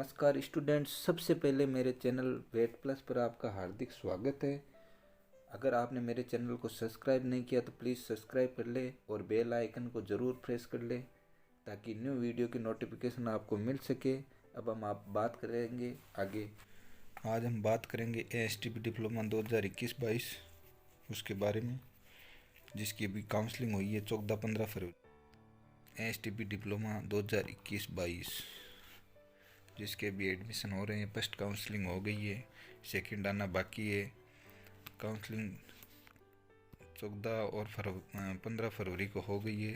नमस्कार स्टूडेंट्स, सबसे पहले मेरे चैनल वेट प्लस पर आपका हार्दिक स्वागत है। अगर आपने मेरे चैनल को सब्सक्राइब नहीं किया तो प्लीज़ सब्सक्राइब कर ले और बेल आइकन को ज़रूर प्रेस कर ले ताकि न्यू वीडियो की नोटिफिकेशन आपको मिल सके। अब हम आप बात करेंगे आगे। आज हम बात करेंगे एएसटीपी डिप्लोमा 2021-22 उसके बारे में, जिसकी अभी काउंसलिंग हुई है 14-15 फरवरी। एएसटीपी डिप्लोमा 2021-22 जिसके भी एडमिशन हो रहे हैं। फर्स्ट काउंसलिंग हो गई है, सेकंड आना बाकी है। काउंसलिंग 14 और 15 फरवरी को हो गई है।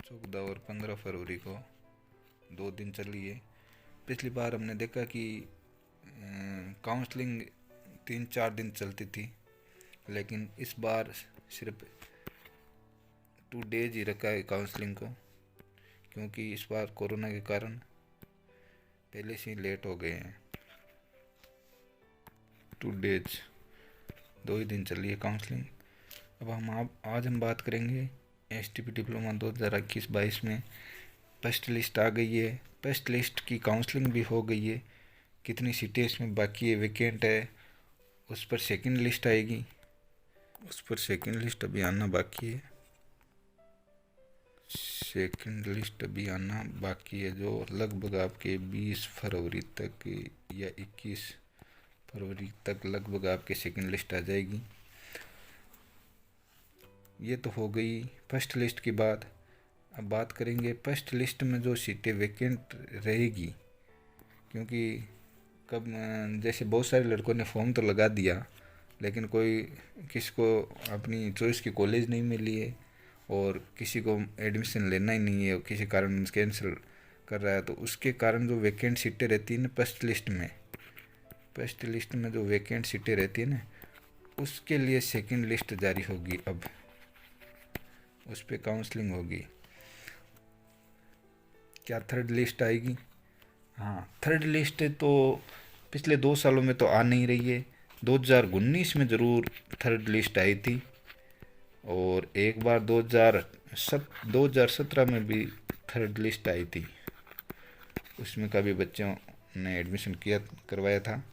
14 और 15 फरवरी को 2 दिन चली है। पिछली बार हमने देखा कि काउंसलिंग 3-4 दिन चलती थी, लेकिन इस बार सिर्फ 2 डेज ही रखा है काउंसलिंग को, क्योंकि इस बार कोरोना के कारण पहले से ही लेट हो गए हैं। 2 डेज 2 ही दिन चली है काउंसलिंग। अब आज हम बात करेंगे एसटीपी डिप्लोमा 2021-22 में फर्स्ट लिस्ट आ गई है। फर्स्ट लिस्ट की काउंसलिंग भी हो गई है। कितनी सीटें इसमें बाकी है, वैकेंट है, उस पर सेकंड लिस्ट आएगी। उस पर सेकंड लिस्ट अभी आना बाकी है। सेकंड लिस्ट अभी आना बाकी है, जो लगभग आपके 20 फरवरी तक या 21 फरवरी तक लगभग आपके सेकंड लिस्ट आ जाएगी। ये तो हो गई फर्स्ट लिस्ट की बात। अब बात करेंगे फर्स्ट लिस्ट में जो सीटें वैकेंट रहेगी, क्योंकि कब जैसे बहुत सारे लड़कों ने फॉर्म तो लगा दिया, लेकिन किसी को अपनी चॉइस की कॉलेज नहीं मिली है और किसी को एडमिशन लेना ही नहीं है और किसी कारण कैंसिल कर रहा है, तो उसके कारण जो वैकेंट सीटें रहती हैं ना फर्स्ट लिस्ट में जो वैकेंट सीटें रहती है ना, उसके लिए सेकंड लिस्ट जारी होगी। अब उस पर काउंसलिंग होगी। क्या थर्ड लिस्ट आएगी? हाँ, थर्ड लिस्ट तो पिछले 2 सालों में तो आ नहीं रही है। 2019 में ज़रूर थर्ड लिस्ट आई थी और एक बार 2017 में भी थर्ड लिस्ट आई थी। उसमें कभी बच्चों ने एडमिशन करवाया था।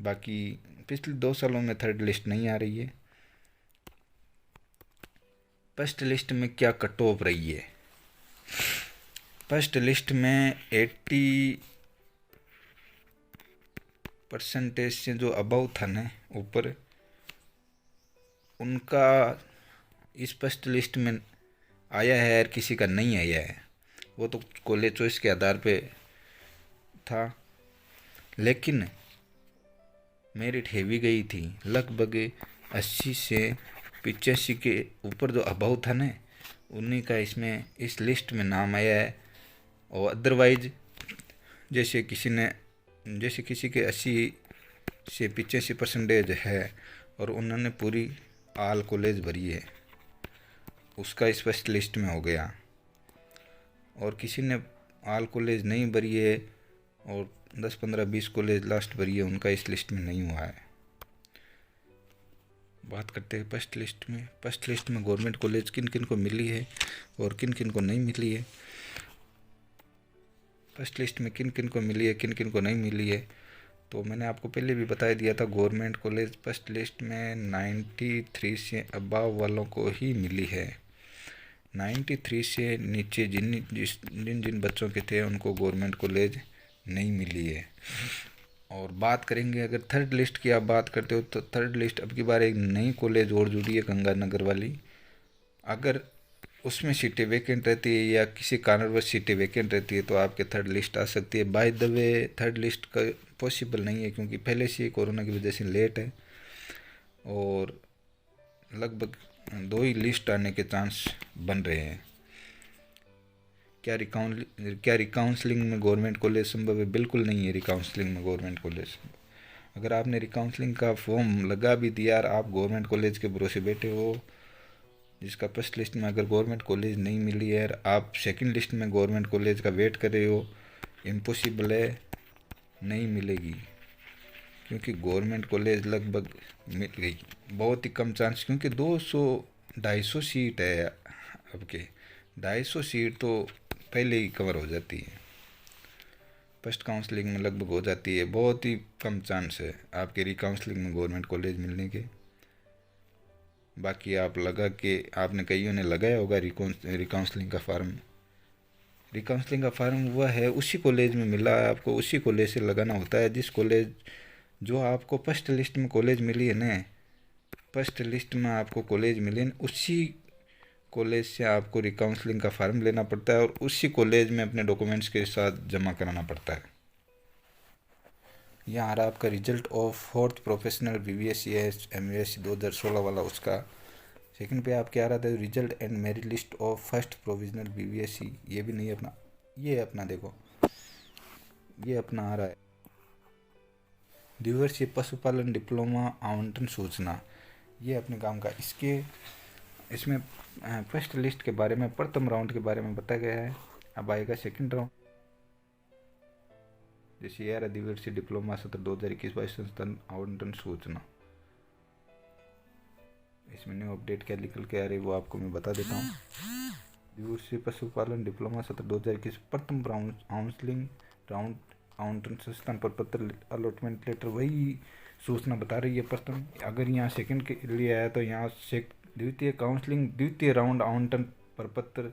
बाकी पिछले 2 सालों में थर्ड लिस्ट नहीं आ रही है। फर्स्ट लिस्ट में क्या कट ऑफ रही है? फर्स्ट लिस्ट में 80% से जो अबव था ना ऊपर, उनका इस फर्स्ट लिस्ट में आया है और किसी का नहीं आया है। वो तो कॉलेज चॉइस के आधार पे था, लेकिन मेरिट हेवी गई थी। लगभग 80 से 85 के ऊपर जो अबव था ना, उन्हीं का इसमें इस लिस्ट में नाम आया है। और अदरवाइज जैसे किसी के 80 से 85% है और उन्होंने पूरी आल कॉलेज भरी है, उसका इस फर्स्ट लिस्ट में हो गया। और किसी ने आल कॉलेज नहीं भरी है और 10-15-20 कॉलेज लास्ट भरी है, उनका इस लिस्ट में नहीं हुआ है। बात करते हैं फर्स्ट लिस्ट में। फर्स्ट लिस्ट में गवर्नमेंट कॉलेज किन किन को मिली है और किन किन को नहीं मिली है। फर्स्ट लिस्ट में किन किन को मिली है, किन किन को नहीं मिली है, तो मैंने आपको पहले भी बता दिया था। गवर्नमेंट कॉलेज फर्स्ट लिस्ट में 93 से अबाव वालों को ही मिली है। 93 से नीचे जिन बच्चों के थे उनको गवर्नमेंट कॉलेज नहीं मिली है। और बात करेंगे, अगर थर्ड लिस्ट की आप बात करते हो तो थर्ड लिस्ट अब की बार एक नई कॉलेज और जुड़ी है, गंगानगर वाली। अगर उसमें सीटें वैकेंट रहती है या किसी कारणवश सीटें वैकेंट रहती है तो आपके थर्ड लिस्ट आ सकती है। By the way third list का पॉसिबल नहीं है, क्योंकि पहले से ही कोरोना की वजह से लेट है और लगभग 2 ही लिस्ट आने के चांस बन रहे हैं। क्या रिकाउंसलिंग में गवर्नमेंट कॉलेज संभव है? बिल्कुल नहीं है रिकाउंसलिंग में गवर्नमेंट कॉलेज। अगर आपने रिकाउंसलिंग का फॉर्म लगा भी दिया और आप गवर्नमेंट कॉलेज के भरोसे बैठे हो, जिसका फर्स्ट लिस्ट में अगर गवर्नमेंट कॉलेज नहीं मिली है और आप सेकंड लिस्ट में गवर्नमेंट कॉलेज का वेट कर रहे हो, इम्पॉसिबल है, नहीं मिलेगी। क्योंकि गवर्नमेंट कॉलेज लगभग मिल गई, बहुत ही कम चांस, क्योंकि 200-250 सीट है। अब के 250 सीट तो पहले ही कवर हो जाती है। फर्स्ट काउंसलिंग में लगभग हो जाती है, बहुत ही कम चांस है आपके रिकाउंसलिंग में गवर्नमेंट कॉलेज मिलने के। बाकी आप लगा के, आपने कईयों ने लगाया होगा रिकाउंसलिंग का फार्म। रिकाउंसलिंग का फार्म हुआ है उसी कॉलेज में मिला है आपको, उसी कॉलेज से लगाना होता है जिस कॉलेज, जो आपको फर्स्ट लिस्ट में कॉलेज मिली है ना, फर्स्ट लिस्ट में आपको कॉलेज मिले, उसी कॉलेज से आपको रिकाउंसलिंग का फार्म लेना पड़ता है और उसी कॉलेज में अपने डॉक्यूमेंट्स के साथ जमा कराना पड़ता है। यहाँ आ रहा आपका result of fourth professional BBSc MUSc 2016 वाला, उसका सेकंड पे आपके आ रहा था result and merit list of first provisional BBSc। ये भी नहीं अपना, ये अपना देखो, ये अपना आ रहा है द्विवर्षीय पशुपालन डिप्लोमा आवंटन सूचना, ये अपने काम का। इसमें फर्स्ट लिस्ट के बारे में, प्रथम राउंड के बारे में बताया गया है। अब आएगा सेकंड राउंड, जैसे यार द्विवर्षीय डिप्लोमा सत्र 2021-22 संस्थान आवंटन सूचना। इसमें न्यू अपडेट क्या निकल के आ रही है वो आपको मैं बता देता हूँ। द्विवर्षीय पशुपालन डिप्लोमा सत्र 2021 प्रथम काउंसलिंग राउंड आवंटन संस्थान पर पत्र अलॉटमेंट लेटर, वही सूचना बता रही है प्रथम। अगर यहाँ सेकंड के लिए आया तो यहाँ द्वितीय काउंसलिंग द्वितीय राउंड आवंटन पर पत्र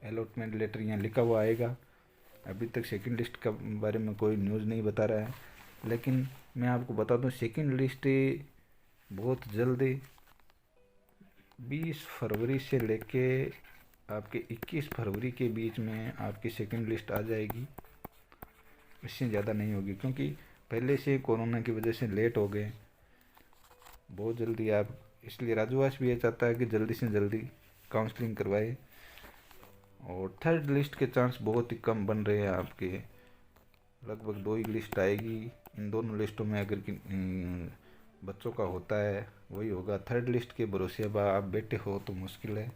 अलॉटमेंट लेटर यहाँ लिखा हुआ आएगा। अभी तक सेकंड लिस्ट का बारे में कोई न्यूज़ नहीं बता रहा है, लेकिन मैं आपको बता दूं सेकंड लिस्ट बहुत जल्द 20 फरवरी से लेके आपके 21 फरवरी के बीच में आपकी सेकंड लिस्ट आ जाएगी। इससे ज़्यादा नहीं होगी, क्योंकि पहले से कोरोना की वजह से लेट हो गए बहुत जल्दी आप, इसलिए राजवास भी ये चाहता है कि जल्दी से जल्दी काउंसलिंग करवाए। और थर्ड लिस्ट के चांस बहुत ही कम बन रहे हैं आपके, लगभग 2 ही लिस्ट आएगी। इन दोनों लिस्टों में अगर बच्चों का होता है वही होगा। थर्ड लिस्ट के भरोसे अब आप बैठे हो तो मुश्किल है,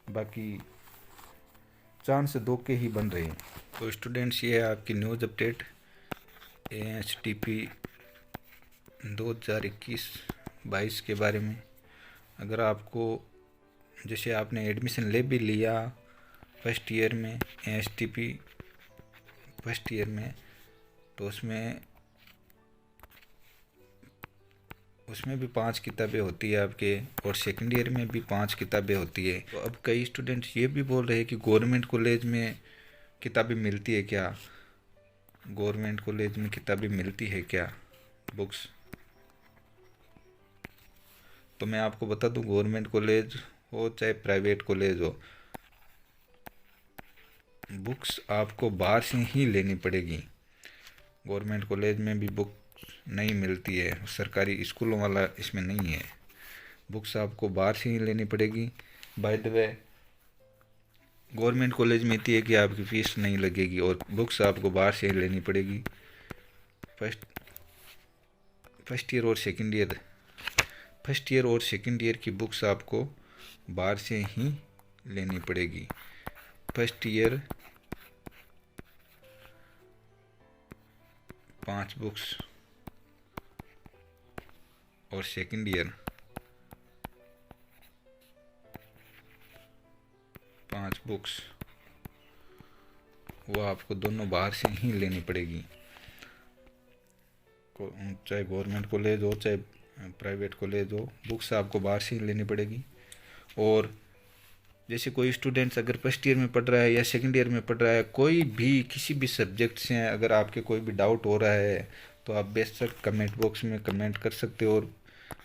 बाकी चांस 2 के ही बन रहे हैं। तो स्टूडेंट्स, ये है आपकी न्यूज़ अपडेट ASTP 2021-22 के बारे में। अगर आपको, जैसे आपने एडमिशन ले भी लिया फर्स्ट ईयर में ASTP फर्स्ट ईयर में, तो उसमें भी 5 किताबें होती है आपके, और सेकंड ईयर में भी 5 किताबें होती है। तो अब कई स्टूडेंट्स ये भी बोल रहे हैं कि गवर्नमेंट कॉलेज में किताबें मिलती है क्या, गवर्नमेंट कॉलेज में किताबें मिलती है क्या, बुक्स। तो मैं आपको बता दूं, गवर्नमेंट कॉलेज हो चाहे प्राइवेट कॉलेज हो, बुक्स आपको बाहर से ही लेनी पड़ेगी। गवर्नमेंट कॉलेज में भी बुक नहीं मिलती है, सरकारी स्कूलों वाला इसमें नहीं है। बुक्स आपको बाहर से ही लेनी पड़ेगी। By the way, government college में इतनी है कि आपकी फ़ीस नहीं लगेगी और बुक्स आपको बाहर से ही लेनी पड़ेगी। फर्स्ट ईयर और सेकंड ईयर की बुक्स आपको बाहर से ही लेनी पड़ेगी। फर्स्ट ईयर 5 बुक्स और सेकंड ईयर 5 बुक्स, वो आपको दोनों बाहर से ही लेनी पड़ेगी। चाहे गवर्नमेंट कॉलेज हो चाहे प्राइवेट कॉलेज हो, बुक्स आपको बाहर से ही लेनी पड़ेगी। और जैसे कोई स्टूडेंट्स अगर फर्स्ट ईयर में पढ़ रहा है या सेकंड ईयर में पढ़ रहा है, कोई भी किसी भी सब्जेक्ट से अगर आपके कोई भी डाउट हो रहा है तो आप बेशक कमेंट बॉक्स में कमेंट कर सकते हो, और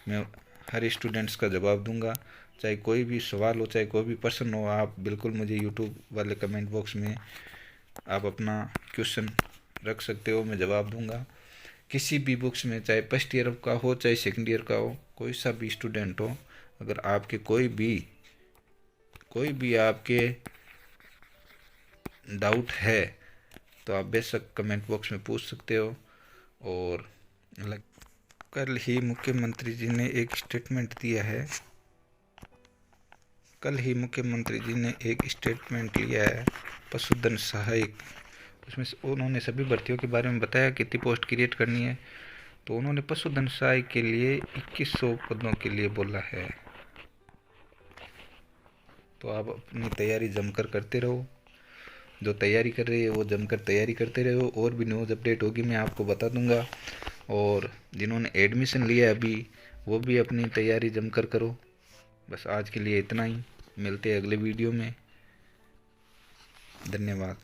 मैं हर स्टूडेंट्स का जवाब दूंगा। चाहे कोई भी सवाल हो, चाहे कोई भी प्रश्न हो, आप बिल्कुल मुझे यूट्यूब वाले कमेंट बॉक्स में आप अपना क्वेश्चन रख सकते हो, मैं जवाब दूंगा। किसी भी बुक्स में, चाहे फर्स्ट ईयर का हो चाहे सेकंड ईयर का हो, कोई सा भी स्टूडेंट हो, अगर आपके कोई भी आपके डाउट है तो आप बेशक कमेंट बॉक्स में पूछ सकते हो। और कल ही मुख्यमंत्री जी ने एक स्टेटमेंट दिया है, लिया है पशुधन सहायक। उसमें उन्होंने सभी भर्तियों के बारे में बताया कितनी पोस्ट क्रिएट करनी है। तो उन्होंने पशुधन सहायक के लिए 2100 पदों के लिए बोला है। तो आप अपनी तैयारी जमकर करते रहो। जो तैयारी कर रही है वो जमकर तैयारी करते रहो, और भी न्यूज़ अपडेट होगी मैं आपको बता दूंगा। और जिन्होंने एडमिशन लिया अभी वो भी अपनी तैयारी जमकर करो। बस आज के लिए इतना ही, मिलते हैं अगले वीडियो में। धन्यवाद।